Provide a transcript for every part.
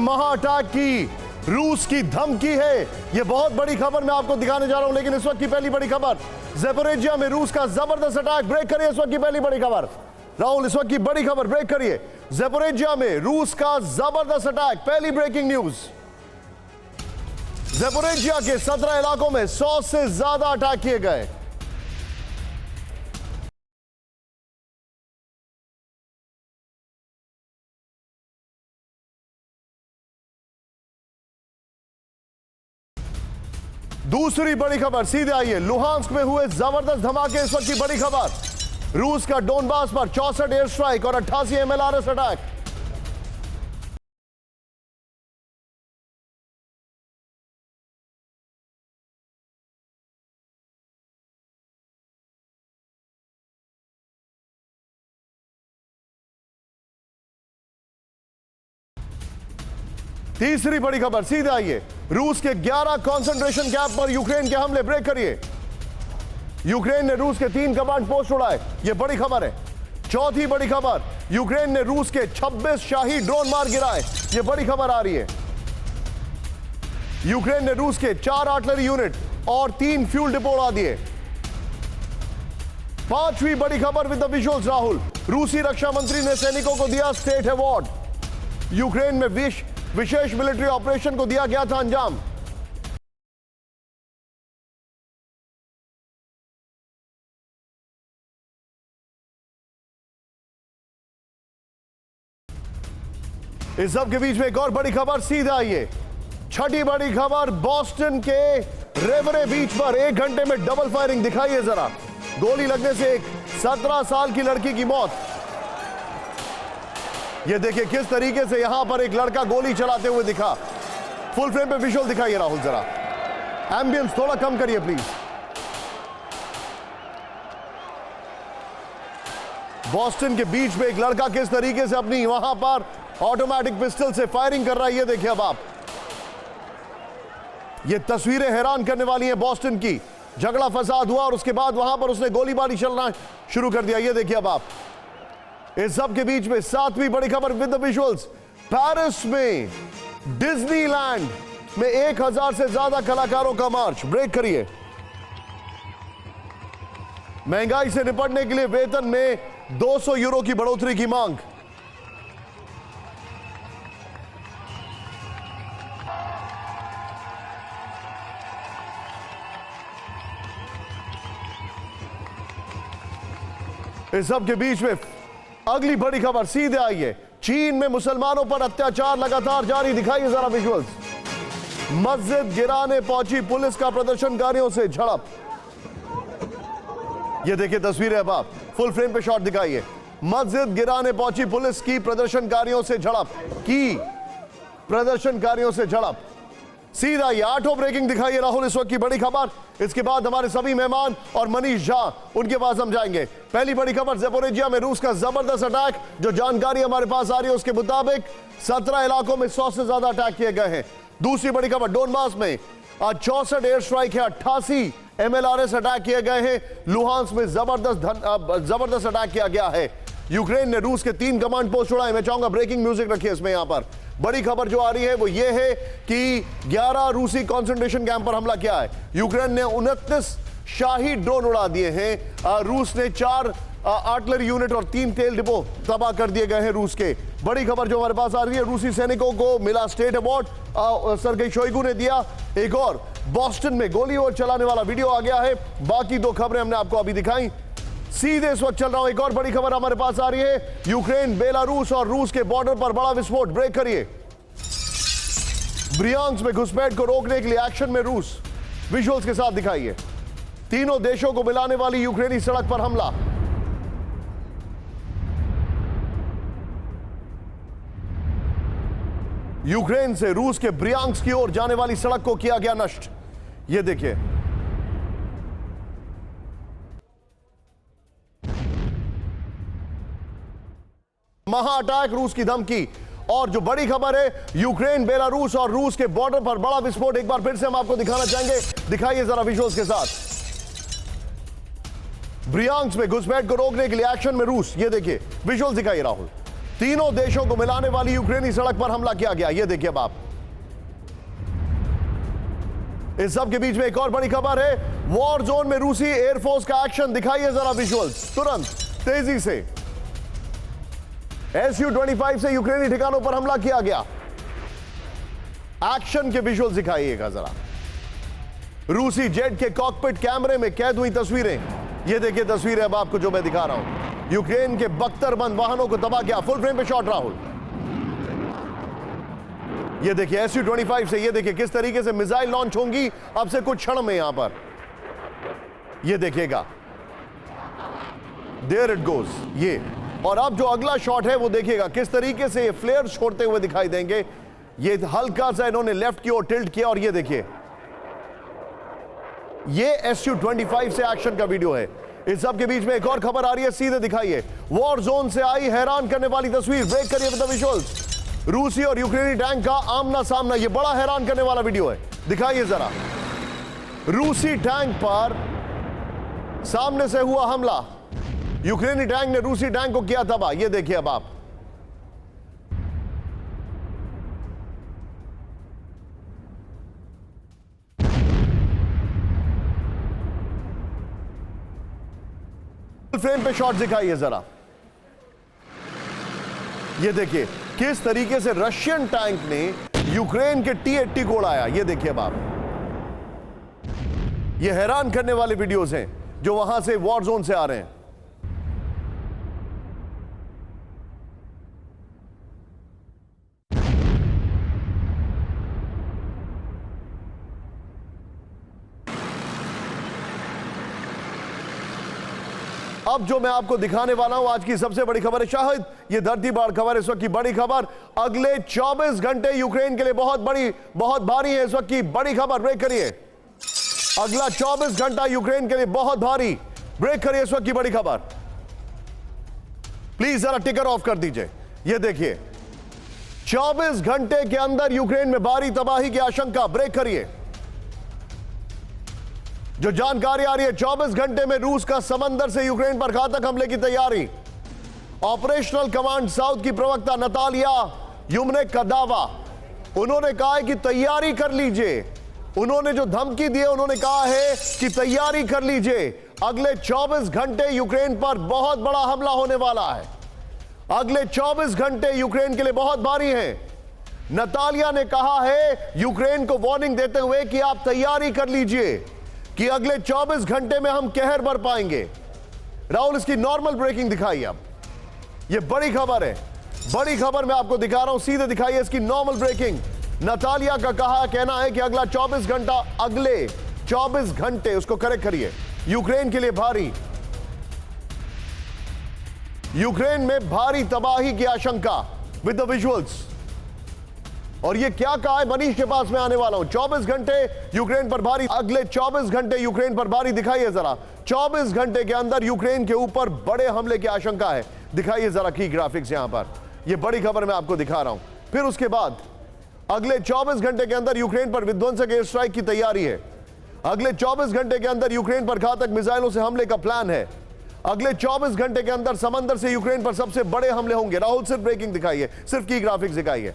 महा अटैक की रूस की धमकी है। यह बहुत बड़ी खबर मैं आपको दिखाने जा रहा हूं, लेकिन इस वक्त की पहली बड़ी खबर, ज़ेपोरिजिया में रूस का जबरदस्त अटैक। ब्रेक करिए, इस वक्त की पहली बड़ी खबर। राहुल, इस वक्त की बड़ी खबर ब्रेक करिए। ज़ेपोरिजिया में रूस का जबरदस्त अटैक, पहली ब्रेकिंग न्यूज। ज़ेपोरिजिया के 17 इलाकों में 100 से ज्यादा अटैक किए गए। दूसरी बड़ी खबर सीधे आइए, लुहांस्क में हुए जबरदस्त धमाके। इस वक्त की बड़ी खबर, रूस का डोनबास पर 64 एयर स्ट्राइक और 88 MLRS अटैक। तीसरी बड़ी खबर सीधे आइए, रूस के 11 कंसंट्रेशन कैंप पर यूक्रेन के हमले। ब्रेक करिए, यूक्रेन ने रूस के 3 कमांड पोस्ट उड़ाए, यह बड़ी खबर है। चौथी बड़ी खबर, यूक्रेन ने रूस के 26 शाही ड्रोन मार गिराए, यह बड़ी खबर आ रही है। यूक्रेन ने रूस के 4 आर्टिलरी यूनिट और 3 फ्यूल डिपो उड़ा दिए। पांचवी बड़ी खबर विद द विजुअल्स राहुल, रूसी रक्षा मंत्री ने सैनिकों को दिया स्टेट अवार्ड। यूक्रेन में विशेष मिलिट्री ऑपरेशन को दिया गया था अंजाम। इस सब के बीच में एक और बड़ी खबर सीधे आइए, छठी बड़ी खबर, बोस्टन के रेवरे बीच पर 1 घंटे में डबल फायरिंग। दिखाइए जरा, गोली लगने से एक 17 साल की लड़की की मौत। ये देखिए किस तरीके से यहां पर एक लड़का गोली चलाते हुए दिखा। फुल फ्रेम पे विजुअल दिखाइए राहुल, जरा एम्बियंस थोड़ा कम करिए प्लीज। बोस्टन के बीच में एक लड़का किस तरीके से अपनी वहां पर ऑटोमेटिक पिस्टल से फायरिंग कर रहा है, ये देखिए अब आप। ये तस्वीरें हैरान करने वाली हैं बोस्टन की। झगड़ा फसाद हुआ और उसके बाद वहां पर उसने गोलीबारी चलना शुरू कर दिया, ये देखिए अब आप। इस सब के बीच में 7वीं बड़ी खबर विद द विजुअल्स, पेरिस में डिज्नीलैंड में 1000 से ज्यादा कलाकारों का मार्च। ब्रेक करिए, महंगाई से निपटने के लिए वेतन में 200 यूरो की बढ़ोतरी की मांग। इस सब के बीच में अगली बड़ी खबर सीधे आइए, चीन में मुसलमानों पर अत्याचार लगातार जारी। दिखाइए जरा विजुअल्स, मस्जिद गिराने पहुंची पुलिस का प्रदर्शनकारियों से झड़प। ये देखिए तस्वीरें अब आप, फुल फ्रेम पे शॉट दिखाइए। मस्जिद गिराने पहुंची पुलिस की प्रदर्शनकारियों से झड़प सीधा ये 8वां ब्रेकिंग दिखाइए राहुल, इस वक्त की बड़ी खबर। इसके बाद हमारे सभी मेहमान और मनीष झा, उनके पास हम जाएंगे। पहली बड़ी खबर, ज़ेपोरिजिया में रूस का जबरदस्त अटैक। जो जानकारी हमारे पास आ रही है उसके मुताबिक 17 इलाकों में 100 से ज्यादा अटैक किए गए हैं। दूसरी बड़ी खबर, डोनबास में 64 एयर स्ट्राइक है, 88 MLRS अटैक किए गए हैं। लुहांस्क में जबरदस्त अटैक किया गया है। यूक्रेन ने रूस के 3 कमांड पोस्ट उड़ाए। मैं चाहूंगा ब्रेकिंग म्यूजिक रखिए इसमें। यहां पर बड़ी खबर जो आ रही है वो ये है कि 11 रूसी कंसंट्रेशन कैंप पर हमला किया है। यूक्रेन ने 29 शाही ड्रोन उड़ा दिए हैं। रूस ने 4 आर्टिलरी यूनिट और 3 तेल डिपो तबाह कर दिए गए हैं रूस के। बड़ी खबर जो हमारे पास आ रही है, रूसी सैनिकों को मिला स्टेट अवार्ड, सर्गेई शोइगु ने दिया। एक और बोस्टन में गोली और चलाने वाला वीडियो आ गया है। बाकी 2 खबरें हमने आपको अभी दिखाई। सीधे इस वक्त चल रहा हूं, एक और बड़ी खबर हमारे पास आ रही है, यूक्रेन, बेलारूस और रूस के बॉर्डर पर बड़ा विस्फोट। ब्रेक करिए, ब्रियांस्क में घुसपैठ को रोकने के लिए एक्शन में रूस। विजुअल्स के साथ दिखाइए, तीनों देशों को मिलाने वाली यूक्रेनी सड़क पर हमला। यूक्रेन से रूस के ब्रियांस्क की ओर जाने वाली सड़क को किया गया नष्ट। यह देखिए, महा अटैक, रूस की धमकी। और जो बड़ी खबर है, यूक्रेन, बेलारूस और रूस के बॉर्डर पर बड़ा विस्फोट। एक बार फिर से हम आपको दिखाना चाहेंगे, दिखाइए जरा विजुअल्स के साथ। ब्रियांस्क में घुसपैठ को रोकने के लिए एक्शन में रूस। ये देखिए विजुअल्स दिखाइए राहुल। तीनों देशों को मिलाने वाली यूक्रेनी सड़क पर हमला किया गया। ये देखिए अब आप, इस सब के बीच में एक और बड़ी खबर है। वॉर जोन में रूसी एयरफोर्स का एक्शन, दिखाइए जरा विजुअल्स तुरंत तेजी से। Su-25 से यूक्रेनी ठिकानों पर हमला किया गया। एक्शन के विजुअल्स दिखाइएगा जरा। रूसी जेट के कॉकपिट कैमरे में कैद हुई तस्वीरें। ये देखिए तस्वीरें अब आपको जो मैं दिखा रहा हूं। यूक्रेन के बख्तरबंद वाहनों को तबाह किया। फुल फ्रेम पे शॉट राहुल। ये देखिए Su-25 से, ये देखिए किस तरीके से मिसाइल लॉन्च होंगी अब से कुछ क्षण में यहां पर। ये देखिएगा, देयर इट गोज। ये और अब जो अगला शॉट है वो देखिएगा किस तरीके से ये फ्लेयर छोड़ते हुए दिखाई देंगे। ये हल्का सा इन्होंने लेफ्ट की ओर टिल्ट किया और ये देखिए, ये Su-25 से एक्शन का वीडियो है। इस सब के बीच में एक और खबर आ रही है, सीधे दिखाइए। वॉर जोन से आई हैरान करने वाली तस्वीर, ब्रेक करिए विद द विजुअल्स। रूसी और यूक्रेनी टैंक का आमना सामना, यह बड़ा हैरान करने वाला वीडियो है, दिखाइए जरा। रूसी टैंक पर सामने से हुआ हमला, यूक्रेनी टैंक ने रूसी टैंक को किया तबाह। यह देखिए अब आप, फ्रेम पे शॉट दिखाइए जरा। यह देखिए किस तरीके से रशियन टैंक ने यूक्रेन के T-80 को उड़ाया। यह देखिए अब आप, यह हैरान करने वाले वीडियोस हैं जो वहां से वॉर जोन से आ रहे हैं। अब जो मैं आपको दिखाने वाला हूं आज की सबसे बड़ी खबर है, शायद ये धरती बाढ़ खबर इस वक्त की बड़ी खबर। अगले 24 घंटे यूक्रेन के लिए बहुत भारी है। इस वक्त की बड़ी खबर, ब्रेक करिए। अगला 24 घंटा यूक्रेन के लिए बहुत भारी, ब्रेक करिए इस वक्त की बड़ी खबर। प्लीज जरा टिकर ऑफ कर दीजिए। ये देखिए 24 घंटे के अंदर यूक्रेन में भारी तबाही की आशंका, ब्रेक करिए। जो जानकारी आ रही है, 24 घंटे में रूस का समंदर से यूक्रेन पर घातक हमले की तैयारी। ऑपरेशनल कमांड साउथ की प्रवक्ता नतालिया युमनेक का दावा, उन्होंने कहा है कि तैयारी कर लीजिए। उन्होंने जो धमकी दी है, उन्होंने कहा है कि तैयारी कर लीजिए। अगले 24 घंटे यूक्रेन पर बहुत बड़ा हमला होने वाला है। अगले 24 घंटे यूक्रेन के लिए बहुत भारी हैं। नतालिया ने कहा है यूक्रेन को वार्निंग देते हुए कि आप तैयारी कर लीजिए कि अगले 24 घंटे में हम कहर बर पाएंगे। राहुल, इसकी नॉर्मल ब्रेकिंग दिखाइए। अब ये बड़ी खबर है, बड़ी खबर मैं आपको दिखा रहा हूं, सीधे दिखाइए इसकी नॉर्मल ब्रेकिंग। नतालिया का कहना है कि अगला 24 घंटा, अगले 24 घंटे, उसको करेक्ट करिए, यूक्रेन के लिए भारी, यूक्रेन में भारी तबाही की आशंका विद द विजुअल्स। और ये क्या कहा है, मनीष के पास में आने वाला हूं। 24 घंटे यूक्रेन पर भारी, अगले 24 घंटे यूक्रेन पर भारी, दिखाइए जरा। 24 घंटे के अंदर यूक्रेन के ऊपर बड़े हमले की आशंका है, दिखाइए जरा की ग्राफिक्स यहां पर। ये बड़ी खबर मैं आपको दिखा रहा हूं। फिर उसके बाद अगले 24 घंटे के अंदर यूक्रेन पर विध्वंसक एयर स्ट्राइक की तैयारी है। अगले 24 घंटे के अंदर यूक्रेन पर घातक मिसाइलों से हमले का प्लान है। अगले 24 घंटे के अंदर समंदर से यूक्रेन पर सबसे बड़े हमले होंगे। राहुल, सिर्फ ब्रेकिंग दिखाइए, सिर्फ की ग्राफिक्स दिखाइए।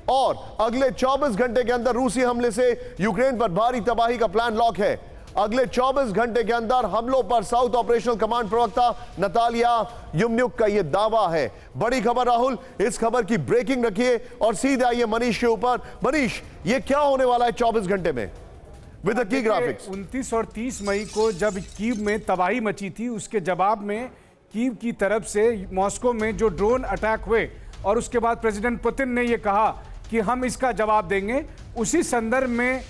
और अगले 24 घंटे के अंदर रूसी हमले से यूक्रेन पर भारी तबाही का प्लान लॉक है। अगले 24 घंटे के अंदर हमलों पर साउथ ऑपरेशनल कमांड प्रवक्ता नतालिया युमन्युक का यह दावा है। बड़ी खबर राहुल, इस खबर की ब्रेकिंग रखिए और सीधे आइए मनीष के ऊपर। मनीष, ये क्या होने वाला है 24 घंटे में विद द की ग्राफिक्स? 29 और 30 मई को जब कीव में तबाही मची थी, उसके जवाब में कीव की तरफ से मॉस्को में जो ड्रोन अटैक हुए और उसके बाद प्रेसिडेंट पुतिन ने यह कहा कि हम इसका जवाब देंगे। उसी संदर्भ में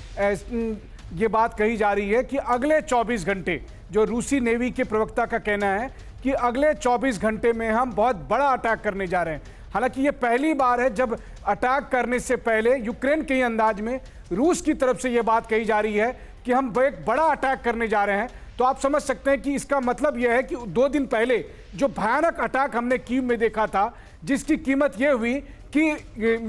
ये बात कही जा रही है कि अगले 24 घंटे, जो रूसी नेवी के प्रवक्ता का कहना है कि अगले 24 घंटे में हम बहुत बड़ा अटैक करने जा रहे हैं। हालांकि ये पहली बार है जब अटैक करने से पहले यूक्रेन के ही अंदाज में रूस की तरफ से ये बात कही जा रही है कि हम एक बड़ा अटैक करने जा रहे हैं। तो आप समझ सकते हैं कि इसका मतलब यह है कि 2 दिन पहले जो भयानक अटैक हमने कीव में देखा था, जिसकी कीमत यह हुई कि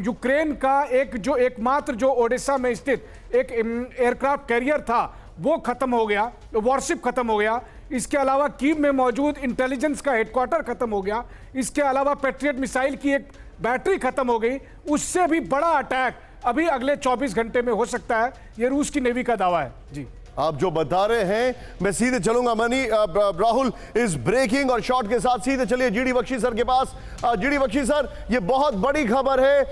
यूक्रेन का एकमात्र जो ओडेसा में स्थित एक एयरक्राफ्ट कैरियर था वो खत्म हो गया, वॉरशिप खत्म हो गया। इसके अलावा कीव में मौजूद इंटेलिजेंस का हेडक्वार्टर खत्म हो गया। इसके अलावा पैट्रियट मिसाइल की एक बैटरी खत्म हो गई, उससे भी बड़ा अटैक अभी अगले 24 घंटे में हो सकता है। यह रूस की नेवी का दावा है। जी, आप जो बता रहे हैं, मैं सीधे चलूंगा राहुल इस ब्रेकिंग और शॉट के साथ। सीधे चलिए जीडी बख्शी सर के पास। जीडी बख्शी सर, ये बहुत बड़ी खबर है,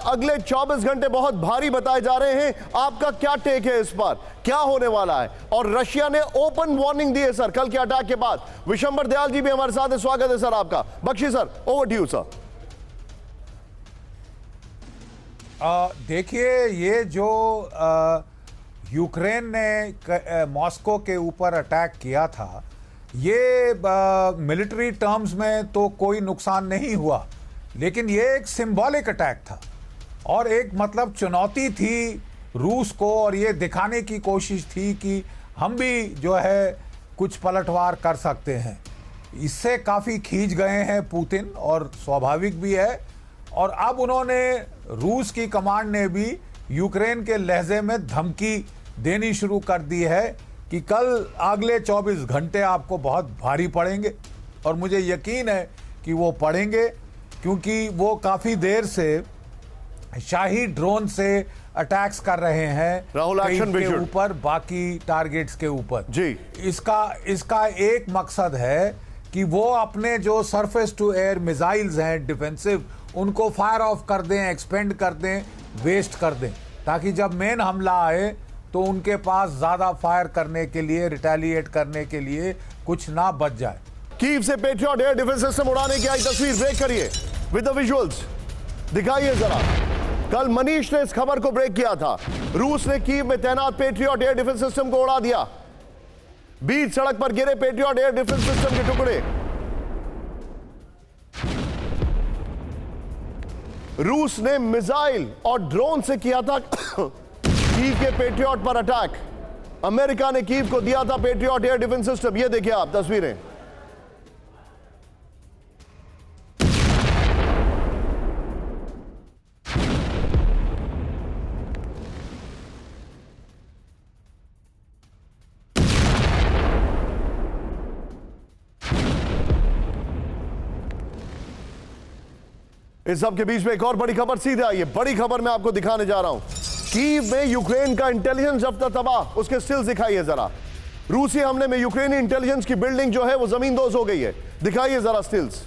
अगले 24 घंटे बहुत भारी बताए जा रहे हैं। आपका क्या टेक है इस पर, क्या होने वाला है? और रशिया ने ओपन वार्निंग दी है सर कल के अटैक के बाद। विशंबर दयाल जी भी हमारे साथ है, स्वागत है सर आपका। Bakshi sir, over to you sir. देखिए, ये जो यूक्रेन ने मॉस्को के ऊपर अटैक किया था, ये मिलिट्री टर्म्स में तो कोई नुकसान नहीं हुआ, लेकिन ये एक सिंबॉलिक अटैक था और एक मतलब चुनौती थी रूस को, और ये दिखाने की कोशिश थी कि हम भी जो है कुछ पलटवार कर सकते हैं। इससे काफ़ी खींच गए हैं पुतिन, और स्वाभाविक भी है। और अब उन्होंने, रूस की कमांड ने भी यूक्रेन के लहजे में धमकी देनी शुरू कर दी है कि कल अगले 24 घंटे आपको बहुत भारी पड़ेंगे। और मुझे यकीन है कि वो पड़ेंगे, क्योंकि वो काफ़ी देर से शाही ड्रोन से अटैक्स कर रहे हैं राहुल, एक्शन के ऊपर, बाकी टारगेट्स के ऊपर। जी, इसका एक मकसद है कि वो अपने जो सरफेस टू एयर मिसाइल्स हैं डिफेंसिव, उनको फायर ऑफ कर दें, एक्सपेंड कर दें, वेस्ट कर दें, ताकि जब मेन हमला आए तो उनके पास ज्यादा फायर करने के लिए, रिटेलिएट करने के लिए कुछ ना बच जाए। कीव से पेट्रियट एयर डिफेंस सिस्टम उड़ाने की आई तस्वीर ब्रेक करिए विद द विजुअल्स, दिखाइए जरा। कल मनीष ने इस खबर को ब्रेक किया था। रूस ने कीव में तैनात पेट्रियट एयर डिफेंस सिस्टम को उड़ा दिया। बीच सड़क पर गिरे पेट्रियट एयर डिफेंस सिस्टम के टुकड़े। रूस ने मिसाइल और ड्रोन से किया था कीव के पेट्रियट पर अटैक। अमेरिका ने कीव को दिया था पेट्रियट एयर डिफेंस सिस्टम। ये देखिए आप तस्वीरें। इस सब के बीच में एक और बड़ी खबर सीधे आई है। बड़ी खबर मैं आपको दिखाने जा रहा हूं। कीव में यूक्रेन का इंटेलिजेंस दफ्तर तबाह, उसके स्टिल्स दिखाइए जरा। रूसी हमले में यूक्रेनी इंटेलिजेंस की बिल्डिंग जो है वो जमींदोज हो गई है। दिखाइए जरा स्टिल्स।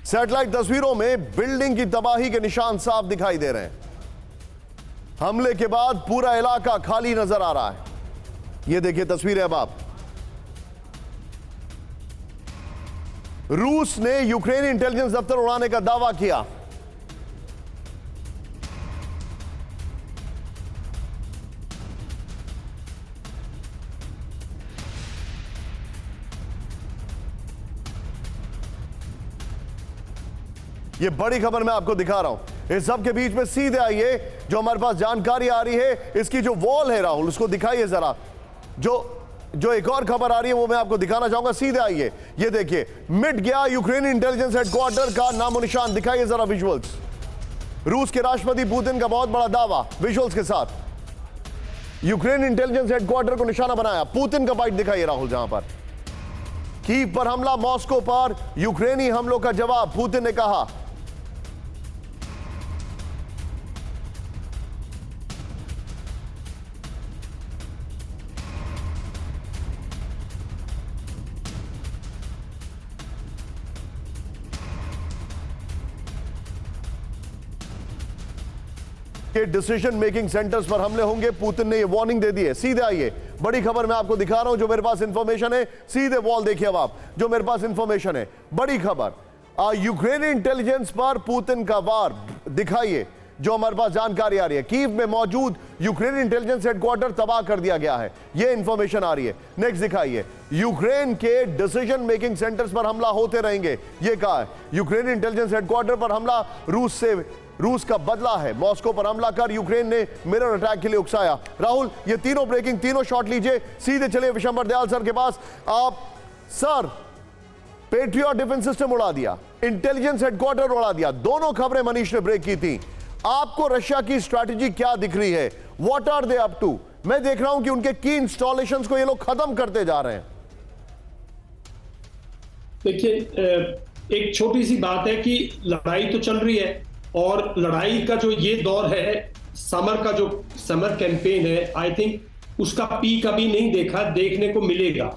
सैटेलाइट तस्वीरों में बिल्डिंग की तबाही के निशान साफ दिखाई दे रहे हैं। हमले के बाद पूरा इलाका खाली नजर आ रहा है। ये देखिए तस्वीरें अब आप। रूस ने यूक्रेनी इंटेलिजेंस दफ्तर उड़ाने का दावा किया। ये बड़ी खबर मैं आपको दिखा रहा हूं। इस सब के बीच में सीधे आइए, जो हमारे पास जानकारी आ रही है, इसकी जो वॉल है राहुल, उसको दिखाइए जरा। जो एक और खबर आ रही है वो मैं आपको दिखाना चाहूंगा। सीधे आइए, ये देखिए, मिट गया यूक्रेनी इंटेलिजेंस हेडक्वार्टर का नामो निशान। दिखाइए जरा विजुअल्स। रूस के राष्ट्रपति पुतिन का बहुत बड़ा दावा विजुअल्स के साथ। यूक्रेन इंटेलिजेंस हेडक्वार्टर को निशाना बनाया। पुतिन का बाइट दिखाइए राहुल, जहां पर कीव पर हमला, मॉस्को पर यूक्रेनी हमलों का जवाब। पुतिन ने कहा के डिसीजन मेकिंग सेंटर्स पर हमले होंगे। पुतिन ने यह वार्निंग दे दी है। सीधे आइए, बड़ी खबर मैं आपको दिखा रहा हूं, जो मेरे पास इंफॉर्मेशन है। सीधे वॉल देखिए अब आप, जो मेरे पास इंफॉर्मेशन है। बड़ी खबर, यूक्रेनी इंटेलिजेंस पर पुतिन का वार। दिखाइए जो हमारे पास जानकारी आ रही है। कीव में मौजूद यूक्रेनी इंटेलिजेंस हेडक्वार्टर तबाह कर दिया गया है, यह इंफॉर्मेशन आ रही है। नेक्स्ट दिखाइए, यूक्रेन के डिसीजन मेकिंग सेंटर्स पर हमला होते रहेंगे, यह कहा है। यूक्रेनी इंटेलिजेंस हेडक्वार्टर पर हमला, रूस का बदला है। मॉस्को पर हमला कर यूक्रेन ने मिरर अटैक के लिए उकसाया। राहुल, ये तीनों ब्रेकिंग, तीनों शॉट लीजिए। सीधे चलिए विशंबर दयाल सर के पास। आप सर, पेट्रियट डिफेंस सिस्टम उड़ा दिया, इंटेलिजेंस हेडक्वार्टर उड़ा दिया, दोनों खबरें मनीष ने ब्रेक की थी। आपको रशिया की स्ट्रैटेजी क्या दिख रही है? What are they up to? मैं देख रहा हूं कि उनके की इंस्टॉलेशंस को ये लोग खत्म करते जा रहे हैं। देखिए, एक छोटी सी बात है कि लड़ाई तो चल रही है, और लड़ाई का जो ये दौर है, समर का जो समर कैंपेन है, आई थिंक उसका पीक अभी नहीं देखने को मिलेगा।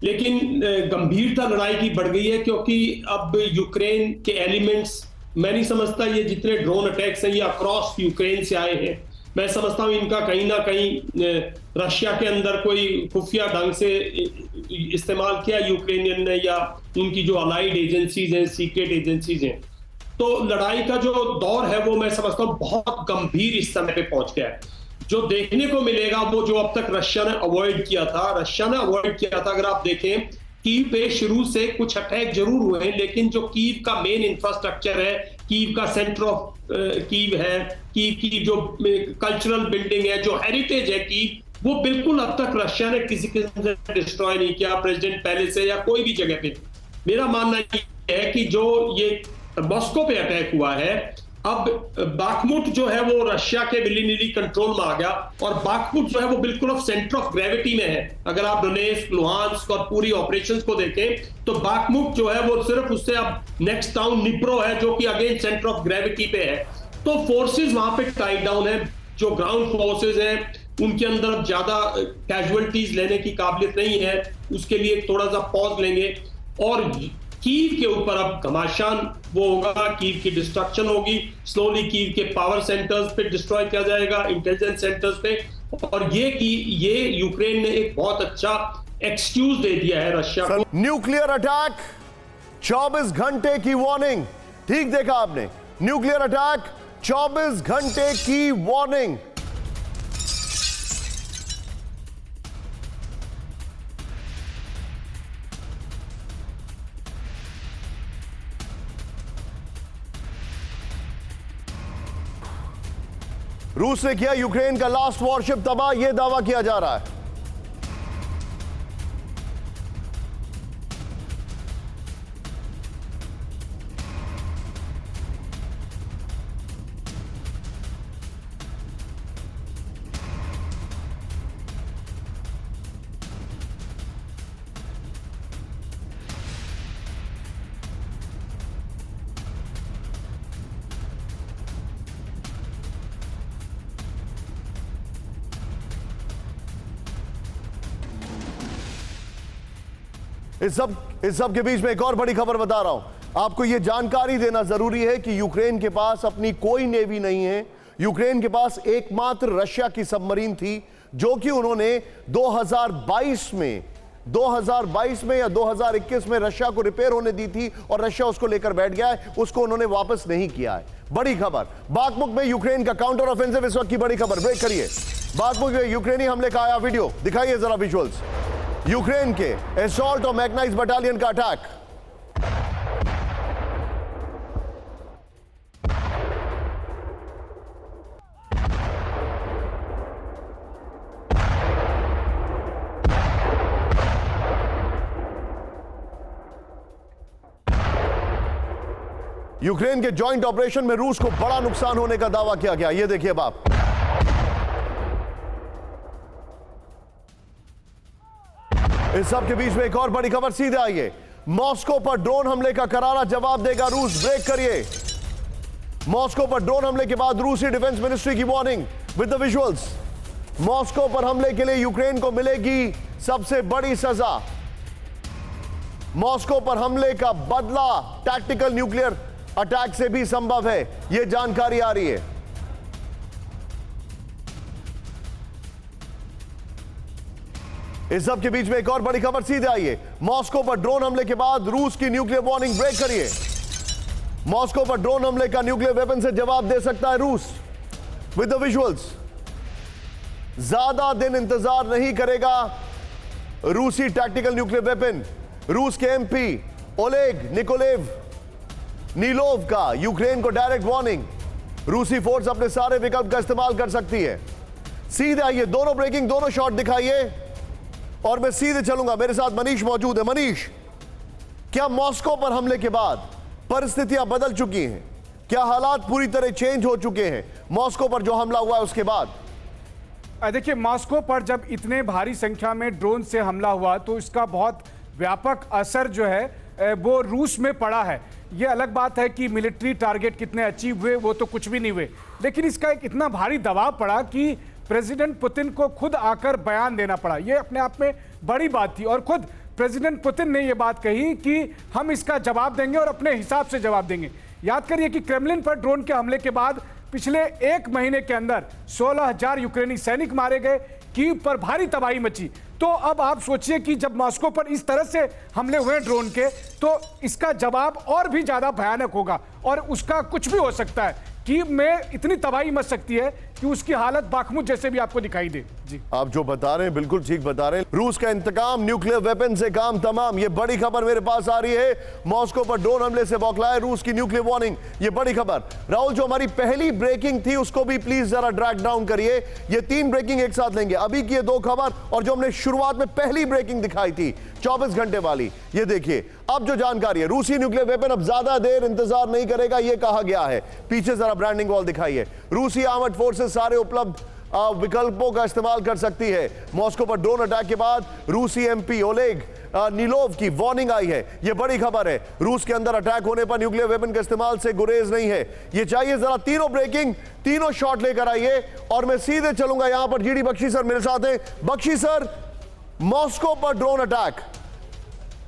लेकिन गंभीरता लड़ाई की बढ़ गई है, क्योंकि अब यूक्रेन के एलिमेंट्स, मैं नहीं समझता ये जितने ड्रोन अटैक्स हैं ये अक्रॉस यूक्रेन से आए हैं। मैं समझता हूं इनका कहीं ना कहीं रशिया के अंदर कोई खुफिया ढंग से इस्तेमाल किया यूक्रेनियन ने, या उनकी जो अलाइड एजेंसीज हैं, सीक्रेट एजेंसीज हैं। तो लड़ाई का जो दौर है वो मैं समझता हूं बहुत गंभीर इस समय पे पहुंच गया है। जो देखने को मिलेगा वो जो अब तक रशिया ने अवॉइड किया था, अगर आप देखें कीव पे शुरू से कुछ अटैक जरूर हुए हैं, लेकिन जो कीव का मेन इंफ्रास्ट्रक्चर है, कीव का सेंटर ऑफ कीव है, कीव की जो कल्चरल बिल्डिंग है, जो हेरिटेज है कीव, वो बिल्कुल अब तक रशिया ने किसी किस्म से डिस्ट्रॉय नहीं किया, प्रेसिडेंट पैलेस से या कोई भी जगह पे। मेरा मानना ये है कि जो ये मॉस्को पे अटैक हुआ है, अब बाखमुट जो है वो रशिया के विली-निली कंट्रोल में आ गया, और बाखमुट जो है वो बिल्कुल अब सेंटर ऑफ ग्रेविटी में है। अगर आप डोनेट्स्क, लुहांस्क और पूरी ऑपरेशंस को देखें तो बाखमुट जो है वो सिर्फ उससे अब नेक्स्ट टाउन निप्रो है, जो कि अगेन सेंटर ऑफ ग्रेविटी पे है। तो फोर्सेस वहां पे टाइड डाउन है, जो ग्राउंड फोर्सेस हैं उनके अंदर ज्यादा कैजुअलिटीज लेने की काबिलियत नहीं है, उसके लिए थोड़ा सा पॉज लेंगे, और कीव के ऊपर अब घमासान वो होगा, कीव की डिस्ट्रक्शन होगी, स्लोली कीव के पावर सेंटर्स पे डिस्ट्रॉय किया जाएगा, इंटेलिजेंस सेंटर्स पे, और ये यूक्रेन ने एक बहुत अच्छा एक्सक्यूज दे दिया है रशिया को। न्यूक्लियर अटैक, 24 घंटे की वार्निंग, ठीक देखा आपने, न्यूक्लियर अटैक, 24 घंटे की वार्निंग। रूस ने किया यूक्रेन का लास्ट वॉरशिप तबाह, यह दावा किया जा रहा है। इस सब के बीच में एक और बड़ी खबर बता रहा हूं आपको। यह जानकारी देना जरूरी है कि यूक्रेन के पास अपनी कोई नेवी नहीं है। यूक्रेन के पास एकमात्र रशिया की सबमरीन थी, जो कि उन्होंने 2022 में या 2021 में रशिया को रिपेयर होने दी थी, और रशिया उसको लेकर बैठ गया है, उसको उन्होंने वापस नहीं किया है। बड़ी खबर, बाखमुट में यूक्रेन का काउंटर ऑफेंसिव, इस वक्त की बड़ी खबर, ब्रेक करिए। बाखमुट में यूक्रेनी हमले का आया वीडियो, दिखाइए जरा विजुअल्स। यूक्रेन के असॉल्ट और मैग्नाइज्ड बटालियन का अटैक। यूक्रेन के जॉइंट ऑपरेशन में रूस को बड़ा नुकसान होने का दावा किया गया। यह देखिए आप, इस सब के बीच में एक और बड़ी खबर सीधे आई है। मॉस्को पर ड्रोन हमले का करारा जवाब देगा रूस, ब्रेक करिए। मॉस्को पर ड्रोन हमले के बाद रूसी डिफेंस मिनिस्ट्री की warning with the visuals. Moscow पर हमले के लिए यूक्रेन को मिलेगी सबसे बड़ी सजा। मॉस्को पर हमले का बदला टैक्टिकल न्यूक्लियर अटैक से भी संभव है, यह जानकारी आ रही है। इस सब के बीच में एक और बड़ी खबर सीधे आई है। मॉस्को पर ड्रोन हमले के बाद रूस की न्यूक्लियर वार्निंग, ब्रेक करिए। मॉस्को पर ड्रोन हमले का न्यूक्लियर वेपन से जवाब दे सकता है रूस विद द विजुअल्स। ज्यादा दिन इंतजार नहीं करेगा रूसी टैक्टिकल न्यूक्लियर वेपन। रूस के एमपी ओलेग नीलोव का यूक्रेन को डायरेक्ट वार्निंग, रूसी फोर्स अपने सारे विकल्प का इस्तेमाल कर सकती है। सीधे आइए, दोनों ब्रेकिंग, दोनों शॉट दिखाइए और मैं सीधे चलूंगा। मेरे साथ मनीष मौजूद है। मनीष, क्या मॉस्को पर हमले के बाद परिस्थितियां बदल चुकी हैं? क्या हालात पूरी तरह चेंज हो चुके हैं मॉस्को पर जो हमला हुआ है उसके बाद? देखिए, मॉस्को पर जब इतने भारी संख्या में ड्रोन से हमला हुआ तो इसका बहुत व्यापक असर जो है वो रूस में पड़ा है। ये अलग बात है कि मिलिट्री टारगेट कितने अचीव हुए वो तो कुछ भी नहीं हुए, लेकिन इसका एक इतना भारी दबाव पड़ा कि प्रेसिडेंट पुतिन को खुद आकर बयान देना पड़ा। ये अपने आप में बड़ी बात थी और खुद प्रेसिडेंट पुतिन ने ये बात कही कि हम इसका जवाब देंगे और अपने हिसाब से जवाब देंगे। याद करिए कि क्रेमलिन पर ड्रोन के हमले के बाद पिछले 1 महीने के अंदर 16,000 यूक्रेनी सैनिक मारे गए, कीव पर भारी तबाही मची। तो अब आप सोचिए कि जब मॉस्को पर इस तरह से हमले हुए ड्रोन के, तो इसका जवाब और भी ज्यादा भयानक होगा और उसका कुछ भी हो सकता है। कीव में इतनी तबाही मच सकती है कि उसकी हालत बाखमुत जैसे भी आपको दिखाई दे। जी, आप जो बता रहे हैं बिल्कुल ठीक बता रहे हैं। रूस का इंतकाम, न्यूक्लियर वेपन से काम तमाम। ये बड़ी खबर मेरे पास आ रही है। मॉस्को पर ड्रोन हमले से बौखलाए रूस की न्यूक्लियर वार्निंग। ये बड़ी खबर। राहुल, जो हमारी पहली ब्रेकिंग थी उसको भी प्लीज जरा ड्रैग डाउन करिए। ये 3 ब्रेकिंग एक साथ लेंगे, अभी की ये 2 खबर और जो हमने शुरुआत में पहली ब्रेकिंग दिखाई थी 24 घंटे वाली। ये देखिए अब जो जानकारी है, रूसी न्यूक्लियर वेपन अब ज्यादा देर इंतजार नहीं करेगा, यह कहा गया है। पीछे जरा ब्रांडिंग वॉल दिखाइए। रूसी आर्मड फोर्सेस सारे उपलब्ध विकल्पों का इस्तेमाल कर सकती है। मॉस्को पर ड्रोन अटैक के बाद रूसी एमपी ओलेग नीलोव की वार्निंग आई है। यह बड़ी खबर है। रूस के अंदर अटैक होने पर न्यूक्लियर वेपन के इस्तेमाल से गुरेज नहीं है। यह चाहिए जरा तीनों ब्रेकिंग, तीनों शॉट लेकर आइए और मैं सीधे चलूंगा। यहां पर जीडी बख्शी सर मेरे साथ हैं। बख्शी सर, मॉस्को पर ड्रोन अटैक,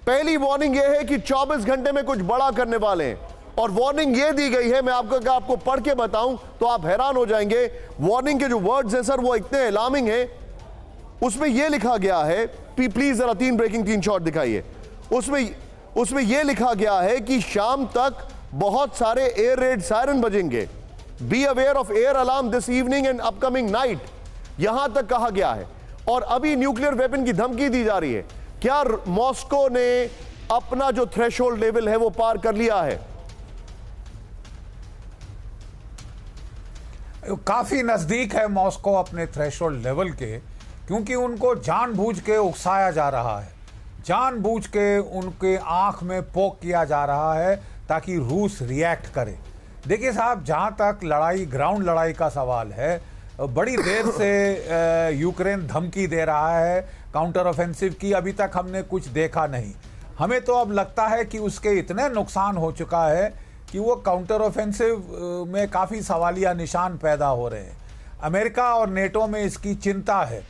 पहली वार्निंग यह है कि 24 घंटे में कुछ बड़ा करने वाले हैं और वार्निंग यह दी गई है, मैं आपको पढ़ के बताऊं तो आप हैरान हो जाएंगे। वार्निंग के जो वर्ड्स हैं सर वो इतने अलार्मिंग हैं। उसमें यह लिखा गया है, प्लीज जरा 3 ब्रेकिंग 3 शॉट दिखाइए। उसमें यह लिखा गया है कि शाम तक बहुत सारे एयर रेड सायरन बजेंगे। Be aware of air alarm this evening and upcoming night, यहां तक कहा गया है। और अभी न्यूक्लियर वेपन की धमकी दी जा रही है। क्या मॉस्को ने अपना जो थ्रेशोल्ड लेवल है वो पार कर लिया है? काफी नजदीक है मॉस्को अपने थ्रेशोल्ड लेवल के, क्योंकि उनको जानबूझ के उकसाया जा रहा है, जानबूझ के उनके आंख में पोक किया जा रहा है ताकि रूस रिएक्ट करे। देखिए साहब, जहां तक लड़ाई, ग्राउंड लड़ाई का सवाल है, बड़ी देर से यूक्रेन धमकी दे रहा है काउंटर ऑफेंसिव की। अभी तक हमने कुछ देखा नहीं। हमें तो अब लगता है कि उसके इतने नुकसान हो चुका है कि वो काउंटर ऑफेंसिव में काफ़ी सवालिया निशान पैदा हो रहे हैं। अमेरिका और नेटो में इसकी चिंता है।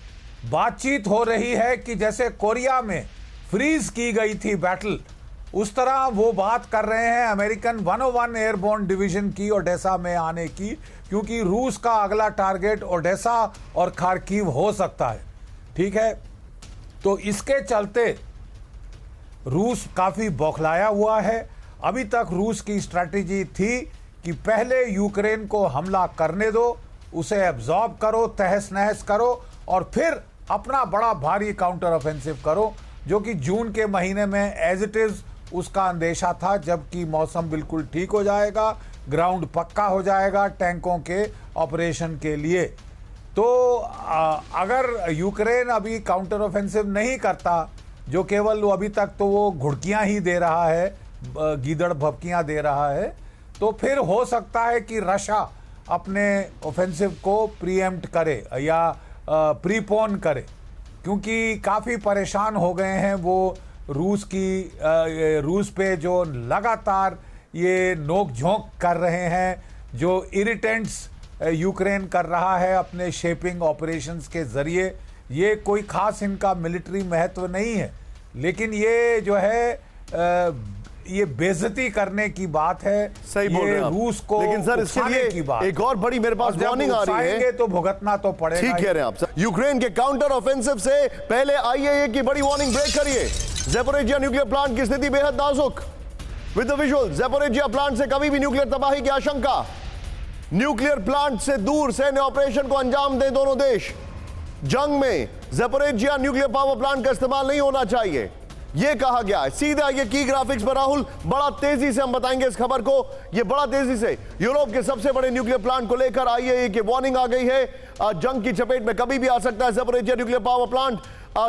बातचीत हो रही है कि जैसे कोरिया में फ्रीज की गई थी बैटल, उस तरह वो बात कर रहे हैं अमेरिकन 101 एयरबोर्न डिवीजन की ओडेसा में आने की, क्योंकि रूस का अगला टारगेट ओडेसा और खार्किव हो सकता है। ठीक है, तो इसके चलते रूस काफ़ी बौखलाया हुआ है। अभी तक रूस की स्ट्रैटेजी थी कि पहले यूक्रेन को हमला करने दो, उसे एब्जॉर्ब करो, तहस नहस करो और फिर अपना बड़ा भारी काउंटर ऑफेंसिव करो, जो कि जून के महीने में एज इट इज़ उसका अंदेशा था, जबकि मौसम बिल्कुल ठीक हो जाएगा, ग्राउंड पक्का हो जाएगा टैंकों के ऑपरेशन के लिए। तो अगर यूक्रेन अभी काउंटर ऑफेंसिव नहीं करता, जो केवल वो अभी तक तो वो घुड़कियां ही दे रहा है, गीदड़ भपकियां दे रहा है, तो फिर हो सकता है कि रशिया अपने ऑफेंसिव को प्रीएम्प्ट करे या प्रीपोन करे, क्योंकि काफ़ी परेशान हो गए हैं वो रूस पे जो लगातार ये नोक झोंक कर रहे हैं, जो इरिटेंट्स यूक्रेन कर रहा है अपने शेपिंग ऑपरेशंस के ज़रिए। ये कोई ख़ास इनका मिलिट्री महत्व नहीं है, लेकिन ये जो है ये बेइज्जती करने की बात है। सही बोल रहे हैं रूस को, लेकिन सर इसके लिए की बात एक और बड़ी मेरे पास वार्निंग आ रही है, तो भुगतना तो पड़ेगा। ठीक कह रहे हैं आप सर। यूक्रेन के काउंटर ऑफेंसिव से पहले आईएए की बड़ी वार्निंग ब्रेक करिए। ज़ैपोरिज़िया न्यूक्लियर प्लांट की स्थिति बेहद नाजुक। With the visual, Zaporizhzhia plant से कभी भी न्यूक्लियर तबाही की आशंका। न्यूक्लियर प्लांट से दूर सैन्य ऑपरेशन को अंजाम दें दोनों देश। जंग में ज़ैपोरिज़िया न्यूक्लियर पावर प्लांट का इस्तेमाल नहीं होना चाहिए, यह कहा गया है। सीधा ये की ग्राफिक्स पर राहुल, बड़ा तेजी से हम बताएंगे इस खबर को। ये बड़ा तेजी से यूरोप के सबसे बड़े न्यूक्लियर प्लांट को लेकर आईएए की वार्निंग आ गई है। जंग की चपेट में कभी भी आ सकता है Zaporizhzhia nuclear power plant.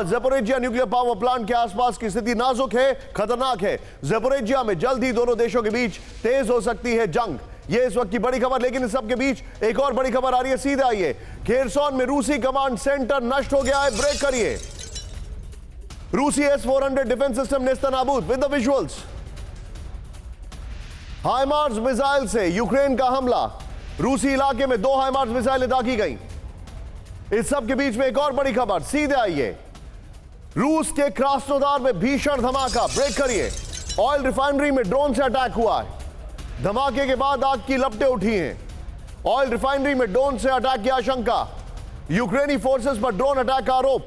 Zaporizhzhia nuclear power plant के आसपास की स्थिति नाजुक है, खतरनाक है। ज़ैपोरिज़िया में जल्द ही दोनों देशों के बीच तेज हो सकती है जंग। ये इस वक्त की बड़ी खबर, लेकिन इस सब के बीच एक और बड़ी खबर आ रही है। सीधा आइए, खेरसॉन में रूसी कमांड सेंटर नष्ट हो गया है। ब्रेक करिए। रूसी S-400 डिफेंस सिस्टम नेस्तनाबूद। With the visuals. HIMARS missile से यूक्रेन का हमला, रूसी इलाके में 2 हाइमार्स मिसाइलें दागी गई। इस सब के बीच में एक और बड़ी खबर, सीधे आइए। रूस के क्रास्नोदार में भीषण धमाका, ब्रेक करिए। ऑयल रिफाइनरी में ड्रोन से अटैक हुआ है। धमाके के बाद आग की लपटें उठी हैं। ऑयल रिफाइनरी में ड्रोन से अटैक की आशंका, यूक्रेनी फोर्सेस पर ड्रोन अटैक का आरोप।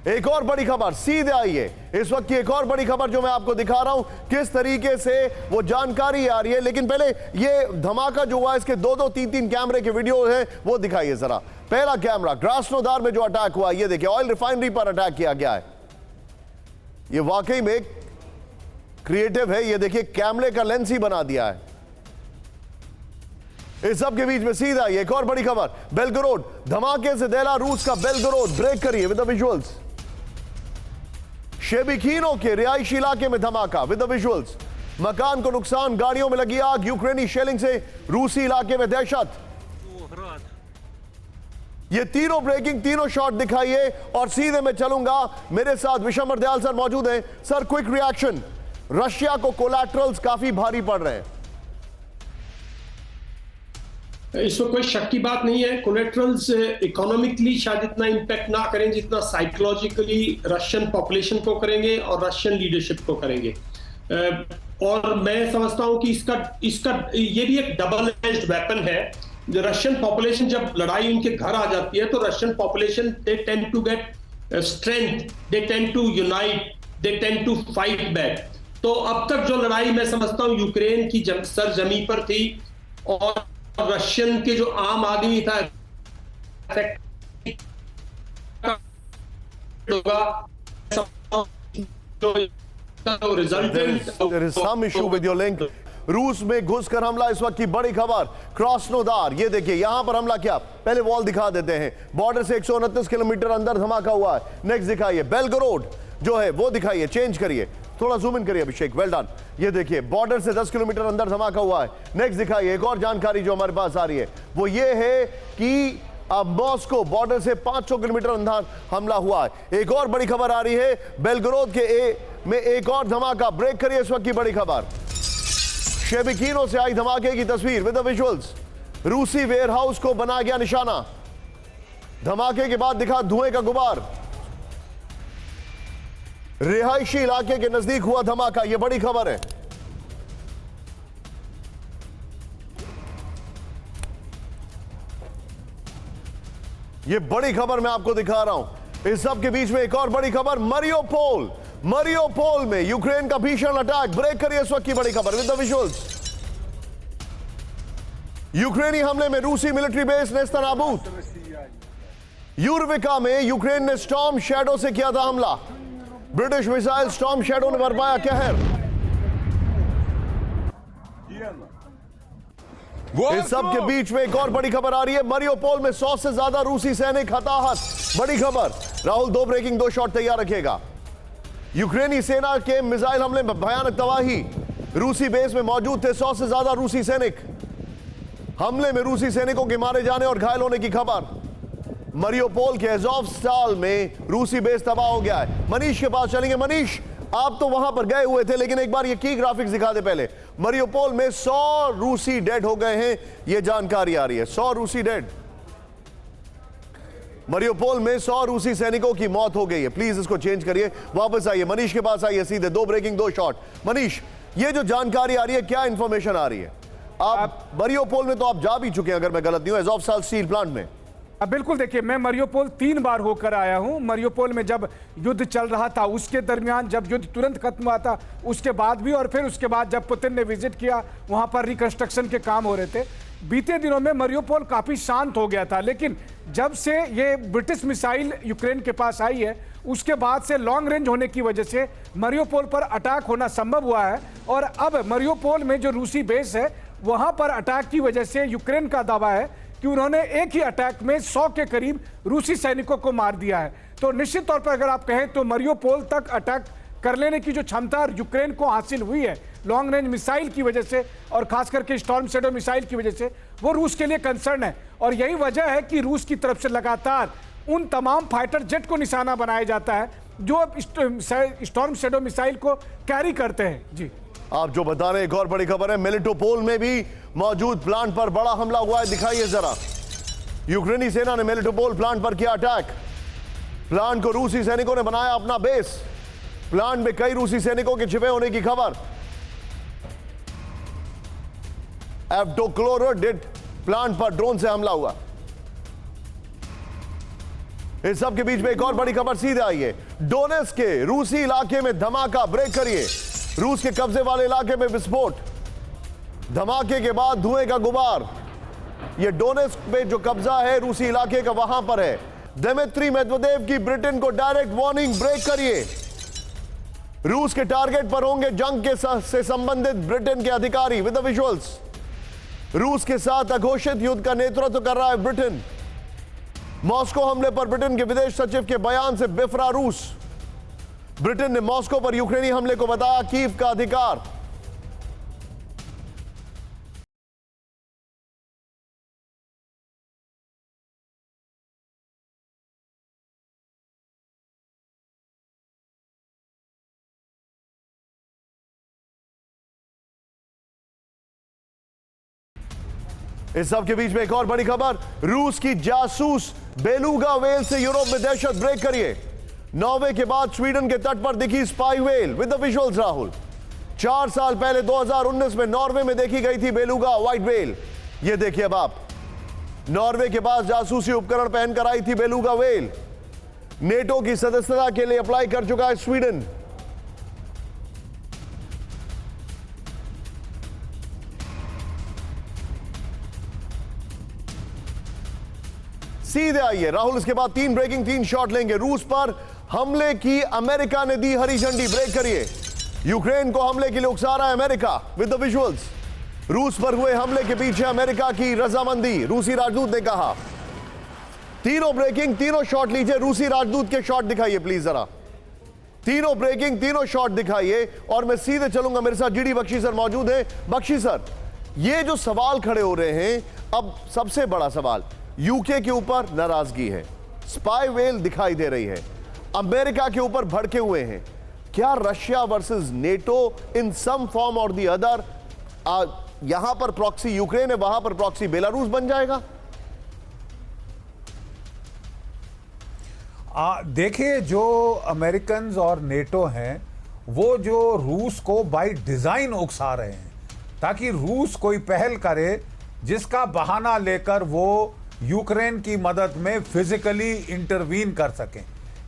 एक और बड़ी खबर, सीधे आइए। इस वक्त की एक और बड़ी खबर जो मैं आपको दिखा रहा हूं, किस तरीके से वो जानकारी आ रही है। लेकिन पहले ये धमाका जो हुआ, इसके 2-2, 3-3 कैमरे के वीडियो हैं, वो दिखाइए जरा। पहला कैमरा, क्रास्नोदार में जो अटैक हुआ, ये देखिए, ऑयल रिफाइनरी पर अटैक किया गया है। ये वाकई में क्रिएटिव है। ये देखिए, कैमरे का लेंस ही बना दिया है। इस सब के बीच में सीधा एक और बड़ी खबर, बेलगोरोड धमाके से दहला रूस का बेलगोरोड, ब्रेक करिए विद द विजुअल्स। शेबिकीनो के रिहायशी इलाके में धमाका विद द विजुअल्स। मकान को नुकसान, गाड़ियों में लगी आग, यूक्रेनी शेलिंग से रूसी इलाके में दहशत। ये तीनों ब्रेकिंग, तीनों शॉट दिखाइए और सीधे मैं चलूंगा। मेरे साथ विशंबर दयाल सर मौजूद हैं। Sir, quick reaction. रशिया को कोलैटरल्स काफी भारी पड़ रहे हैं। इसमें कोई शक की बात नहीं है। कोलेट्रल्स इकोनॉमिकली शायद इतना इम्पैक्ट ना करें जितना साइकोलॉजिकली रशियन पॉपुलेशन को करेंगे और रशियन लीडरशिप को करेंगे। और मैं समझता हूं कि इसका ये भी एक डबल एज्ड वेपन है। रशियन पॉपुलेशन जब लड़ाई उनके घर आ जाती है तो Russian population they tend to get strength, they tend to unite, they tend to fight back. तो अब तक जो लड़ाई मैं समझता हूं यूक्रेन की सरजमी पर थी और रशियन के जो आम आदमी था There is some issue with your link. रूस में घुसकर हमला, इस वक्त की बड़ी खबर, क्रास्नोदार। ये देखिए, यहां पर हमला किया। पहले वॉल दिखा देते हैं। बॉर्डर से 129 किलोमीटर अंदर धमाका हुआ है। नेक्स्ट दिखाइए, बेलगोरोड जो है वो दिखाइए, चेंज करिए, थोड़ा जूम इन करिए अभिषेक, वेल डन। ये देखिए, बॉर्डर से 10 किलोमीटर अंदर धमाका हुआ है। नेक्स्ट दिखाइए, एक और जानकारी जो हमारे पास आ रही है वो ये है कि अब मॉस्को बॉर्डर से 500 किलोमीटर अंदर हमला हुआ है। एक और बड़ी खबर आ रही है, बेलगोरोद के में एक और धमाका, ब्रेक करिए इस वक्त की बड़ी खबर। शेबिकीनो से आई धमाके की तस्वीर विद द विजुअल्स। रूसी वेयरहाउस को बना गया निशाना। धमाके के बाद दिखा धुएं का गुबार। रिहायशी इलाके के नजदीक हुआ धमाका, यह बड़ी खबर है। यह बड़ी खबर मैं आपको दिखा रहा हूं। इस सब के बीच में एक और बड़ी खबर, मरियोपोल में यूक्रेन का भीषण अटैक, ब्रेक करिए इस वक्त की बड़ी खबर विद द विजुअल्स। यूक्रेनी हमले में रूसी मिलिट्री बेस नेस्तनाबूद। यूरविका में यूक्रेन ने स्टॉर्म शैडो से किया था हमला। ब्रिटिश मिसाइल स्टॉर्म शैडो ने बरपाया कहर। इस सब के बीच में एक और बड़ी खबर आ रही है, मरियोपोल में 100 से ज्यादा रूसी सैनिक हताहत, बड़ी खबर। राहुल, 2 ब्रेकिंग, 2 शॉट तैयार रखिएगा। यूक्रेनी सेना के मिसाइल हमले में भयानक तबाही, रूसी बेस में मौजूद थे 100 से ज्यादा रूसी सैनिक। हमले में रूसी सैनिकों के मारे जाने और घायल होने की खबर। मरियोपोल के अज़ोवस्ताल में रूसी बेस तबाह हो गया है। मनीष के पास चलेंगे। मनीष, आप तो वहां पर गए हुए थे, लेकिन एक बार ये की ग्राफिक्स दिखा दे पहले। मरियोपोल में 100 रूसी डेड हो गए हैं, ये जानकारी आ रही है। 100 रूसी डेड। मरियोपोल में 100 रूसी सैनिकों की मौत हो गई है। प्लीज इसको चेंज करिए, वापस आइए, मनीष के पास आइए सीधे। 2 ब्रेकिंग, 2 शॉट। मनीष, ये जो जानकारी आ रही है, क्या इंफॉर्मेशन आ रही है? आप मरियोपोल में तो आप जा भी चुके हैं, अगर मैं गलत नहीं हूं, अज़ोवस्ताल स्टील प्लांट में। बिल्कुल, देखिए, मैं मरियोपोल 3 बार होकर आया हूं। मरियोपोल में जब युद्ध चल रहा था उसके दरमियान, जब युद्ध तुरंत खत्म हुआ था उसके बाद भी, और फिर उसके बाद जब पुतिन ने विजिट किया, वहां पर रिकंस्ट्रक्शन के काम हो रहे थे। बीते दिनों में मरियोपोल काफी शांत हो गया था, लेकिन जब से ये ब्रिटिश मिसाइल यूक्रेन के पास आई है उसके बाद से लॉन्ग रेंज होने की वजह से मरियोपोल पर अटैक होना संभव हुआ है। और अब मरियोपोल में जो रूसी बेस है वहां पर अटैक की वजह से यूक्रेन का दावा है कि उन्होंने एक ही अटैक में 100 के करीब रूसी सैनिकों को मार दिया है। तो निश्चित तौर पर अगर आप कहें तो मरियोपोल तक अटैक कर लेने की जो क्षमता यूक्रेन को हासिल हुई है लॉन्ग रेंज मिसाइल की वजह से, और खास करके स्टॉर्म शैडो मिसाइल की वजह से, वो रूस के लिए कंसर्न है। और यही वजह है कि रूस की तरफ से लगातार उन तमाम फाइटर जेट को निशाना बनाया जाता है जो स्टॉर्म शैडो मिसाइल को कैरी करते हैं। जी आप जो बता रहे हैं, एक और बड़ी खबर है, मेलिटोपोल में भी मौजूद प्लांट पर बड़ा हमला हुआ है। दिखाइए जरा, यूक्रेनी सेना ने मेलिटोपोल प्लांट पर किया अटैक। प्लांट को रूसी सैनिकों ने बनाया अपना बेस। प्लांट में कई रूसी सैनिकों के छिपे होने की खबर। एव्डोक्लोरोडिट प्लांट पर ड्रोन से हमला हुआ। इस सब के बीच में एक और बड़ी खबर सीधे आई है। डोनेट्स्क के रूसी इलाके में धमाका, ब्रेक करिए। रूस के कब्जे वाले इलाके में विस्फोट, धमाके के बाद धुएं का गुबार। यह डोनेट्स्क पे जो कब्जा है रूसी इलाके का, वहां पर है। दिमित्री मेदवेदेव की ब्रिटेन को डायरेक्ट वार्निंग, ब्रेक करिए। रूस के टारगेट पर होंगे जंग के से संबंधित ब्रिटेन के अधिकारी। विद द विजुअल्स, रूस के साथ अघोषित युद्ध का नेतृत्व कर रहा है ब्रिटेन। मॉस्को हमले पर ब्रिटेन के विदेश सचिव के बयान से बिफरा रूस। ब्रिटेन ने मॉस्को पर यूक्रेनी हमले को बताया कीव का अधिकार। इस सब के बीच में एक और बड़ी खबर, रूस की जासूस बेलुगा वेल से यूरोप में दहशत, ब्रेक करिए। नॉर्वे के बाद स्वीडन के तट पर दिखी spy well. With the visuals Rahul, 4 साल पहले 2019 में नॉर्वे में देखी गई थी बेलुगा व्हाइट वेल। ये देखिए अब आप, नॉर्वे के पास जासूसी उपकरण पहनकर आई थी बेलुगा वेल। नेटो की सदस्यता के लिए अप्लाई कर चुका है स्वीडन। सीधे आइए राहुल, इसके बाद 3 ब्रेकिंग 3 शॉट लेंगे। रूस पर हमले की अमेरिका ने दी हरी झंडी, ब्रेक करिए। यूक्रेन को हमले के लिए उकसा रहा है अमेरिका। विद द विजुअल्स, रूस पर हुए हमले के पीछे अमेरिका की रजामंदी, रूसी राजदूत ने कहा। तीनों ब्रेकिंग, तीनों शॉट लीजिए। रूसी राजदूत के शॉट दिखाइए प्लीज जरा। तीनों ब्रेकिंग, तीनों शॉट दिखाइए और मैं सीधे चलूंगा। मेरे साथ जीडी बख्शी सर मौजूद हैं। बख्शी सर, ये जो सवाल खड़े हो रहे हैं, अब सबसे बड़ा सवाल, यूके के ऊपर नाराजगी है, स्पाई वेल दिखाई दे रही है, अमेरिका के ऊपर भड़के हुए हैं। क्या रशिया वर्सेस नेटो इन सम फॉर्म और दी अदर, यहां पर प्रॉक्सी यूक्रेन है, वहां पर प्रॉक्सी बेलारूस बन जाएगा? देखिए, जो अमेरिकन्स और नेटो हैं वो जो रूस को बाय डिजाइन उकसा रहे हैं ताकि रूस कोई पहल करे जिसका बहाना लेकर वो यूक्रेन की मदद में फिजिकली इंटरवीन कर सकें।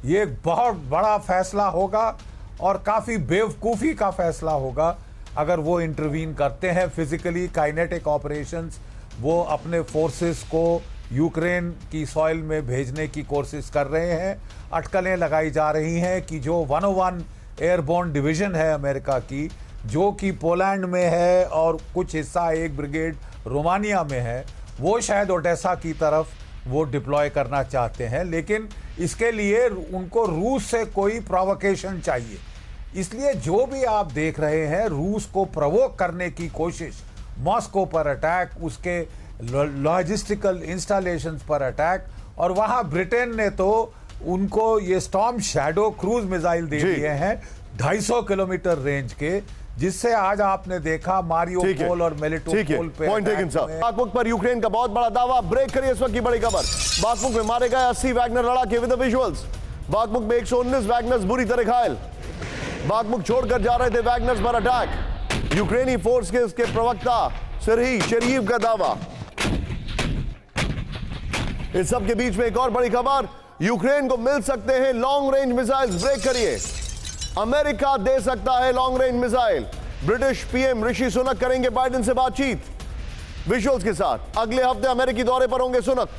ये एक बहुत बड़ा फैसला होगा और काफ़ी बेवकूफ़ी का फैसला होगा अगर वो इंटरवीन करते हैं फिजिकली। काइनेटिक ऑपरेशंस वो अपने फोर्सेस को यूक्रेन की सॉइल में भेजने की कोशिश कर रहे हैं। अटकलें लगाई जा रही हैं कि जो 101 एयरबोर्न डिवीज़न है अमेरिका की, जो कि पोलैंड में है और कुछ हिस्सा एक ब्रिगेड रोमानिया में है, वो शायद ओडेसा की तरफ वो डिप्लॉय करना चाहते हैं। लेकिन इसके लिए उनको रूस से कोई प्रोवोकेशन चाहिए। इसलिए जो भी आप देख रहे हैं, रूस को प्रवोक करने की कोशिश, मॉस्को पर अटैक, उसके लॉजिस्टिकल इंस्टॉलेशंस पर अटैक, और वहाँ ब्रिटेन ने तो उनको ये स्टॉर्म शैडो क्रूज मिसाइल दे दिए हैं 250 किलोमीटर रेंज के, जिससे आज आपने देखा मारियोपोल और मेलिटोपोल पे पॉइंट टेकन सर। बाखमुख पर यूक्रेन का बहुत बड़ा दावा, ब्रेक करिए इस वक्त की बड़ी खबर। बाखमुख में मारे गए 80 वैगनर लड़ाके। विद द विजुअल्स, बाखमुख में 119 वैगनर्स बुरी तरह घायल। बाखमुख छोड़कर जा रहे थे वैगनर्स पर अटैक। यूक्रेनी फोर्स के इसके प्रवक्ता सरही शरीफ का दावा। इस सब के बीच में एक और बड़ी खबर, यूक्रेन को मिल सकते हैं लॉन्ग रेंज मिसाइल्स, ब्रेक करिए। अमेरिका दे सकता है long range missile. British PM Rishi Sunak करेंगे बाइडेन से बातचीत विजुअल्स के साथ। अगले हफ्ते अमेरिकी दौरे पर होंगे सुनक।